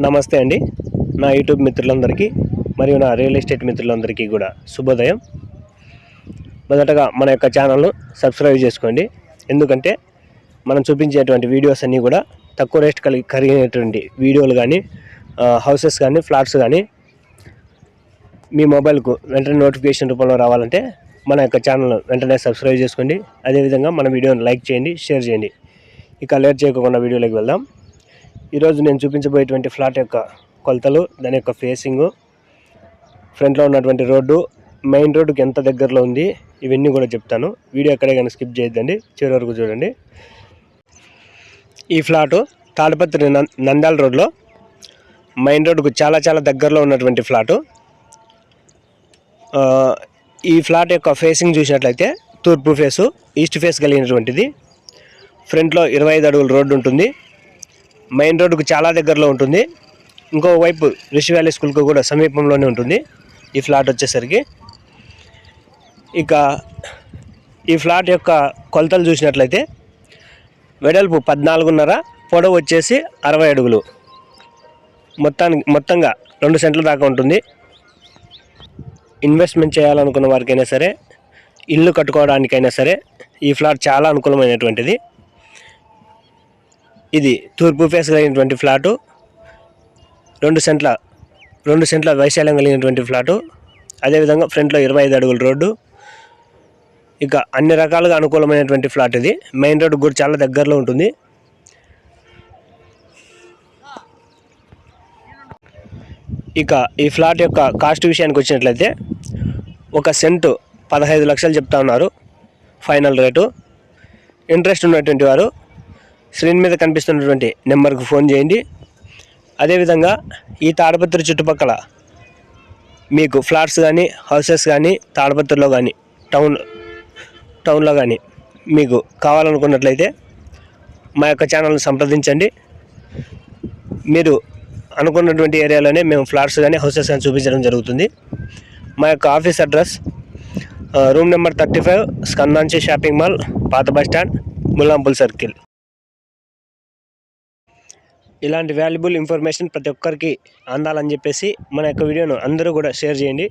నమస్తే అండి. నా యూట్యూబ్ మిత్రులందరికీ మరియు నా రియల్ ఎస్టేట్ మిత్రులందరికీ కూడా శుభోదయం. మొదటగా మన యొక్క ఛానల్ను సబ్స్క్రైబ్ చేసుకోండి. ఎందుకంటే మనం చూపించేటువంటి వీడియోస్ అన్నీ కూడా తక్కువ రేట్ కలిగినటువంటి వీడియోలు కానీ హౌసెస్ కానీ ఫ్లాట్స్ కానీ మీ మొబైల్కు వెంటనే నోటిఫికేషన్ రూపంలో రావాలంటే మన యొక్క ఛానల్ వెంటనే సబ్స్క్రైబ్ చేసుకోండి. అదేవిధంగా మన వీడియోని లైక్ చేయండి, షేర్ చేయండి. ఇక లేట్ చేయకుండా వీడియోలోకి వెళ్దాం. ఈరోజు నేను చూపించబోయేటువంటి ఫ్లాట్ యొక్క కొలతలు, దాని యొక్క ఫేసింగు, ఫ్రంట్లో ఉన్నటువంటి రోడ్డు, మెయిన్ రోడ్డుకి ఎంత దగ్గరలో ఉంది, ఇవన్నీ కూడా చెప్తాను. వీడియో ఎక్కడే కానీ స్కిప్ చేయొద్దండి, చివరి వరకు చూడండి. ఈ ఫ్లాటు తాడిపత్రి నంద్యాల రోడ్లో మెయిన్ రోడ్డుకు చాలా దగ్గరలో ఉన్నటువంటి ఫ్లాటు. ఈ ఫ్లాట్ యొక్క ఫేసింగ్ చూసినట్లయితే తూర్పు ఫేసు, ఈస్ట్ ఫేస్ కలిగినటువంటిది. ఫ్రంట్లో 25 అడుగుల రోడ్డు ఉంటుంది. మెయిన్ రోడ్డుకు చాలా దగ్గరలో ఉంటుంది. ఇంకోవైపు రిషి వ్యాలీ స్కూల్కు కూడా సమీపంలోనే ఉంటుంది ఈ ఫ్లాట్ వచ్చేసరికి. ఇక ఈ ఫ్లాట్ యొక్క కొలతలు చూసినట్లయితే వెడల్పు 14.5, పొడవు వచ్చేసి 60 అడుగులు, మొత్తంగా 2 సెంట్ల దాకా ఉంటుంది. ఇన్వెస్ట్మెంట్ చేయాలనుకున్న వారికైనా సరే, ఇల్లు కట్టుకోవడానికైనా సరే ఈ ఫ్లాట్ చాలా అనుకూలమైనటువంటిది. ఇది తూర్పు ఫేస్ కలిగినటువంటి ఫ్లాటు, 2 సెంట్ల వైశాల్యం కలిగినటువంటి ఫ్లాటు. అదేవిధంగా ఫ్రంట్లో 25 అడుగుల రోడ్డు. ఇక అన్ని రకాలుగా అనుకూలమైనటువంటి ఫ్లాట్ ఇది. మెయిన్ రోడ్డు కూడా చాలా దగ్గరలో ఉంటుంది. ఇక ఈ ఫ్లాట్ యొక్క కాస్ట్ విషయానికి వచ్చినట్లయితే 1 సెంటు 15 లక్షలు చెప్తా ఉన్నారు ఫైనల్ రేటు. ఇంట్రెస్ట్ ఉన్నటువంటి వారు స్క్రీన్ మీద కనిపిస్తున్నటువంటి నెంబర్కు ఫోన్ చేయండి. అదేవిధంగా ఈ తాడిపత్రి చుట్టుపక్కల మీకు ఫ్లాట్స్ కానీ హౌసెస్ కానీ తాడిపత్రిలో కానీ టౌన్లో కానీ మీకు కావాలనుకున్నట్లయితే మా యొక్క ఛానల్ని సంప్రదించండి. మీరు అనుకున్నటువంటి ఏరియాలోనే మేము ఫ్లాట్స్ కానీ హౌసెస్ కానీ చూపించడం జరుగుతుంది. మా యొక్క office address room number 35, Skandanchi shopping mall, పాత బస్ స్టాండ్, ముల్లాంపూల్ సర్కిల్. ఇలాంటి వాల్యుబుల్ ఇన్ఫర్మేషన్ ప్రతి ఒక్కరికి అందాలని చెప్పేసి మన యొక్క వీడియోను అందరూ కూడా షేర్ చేయండి.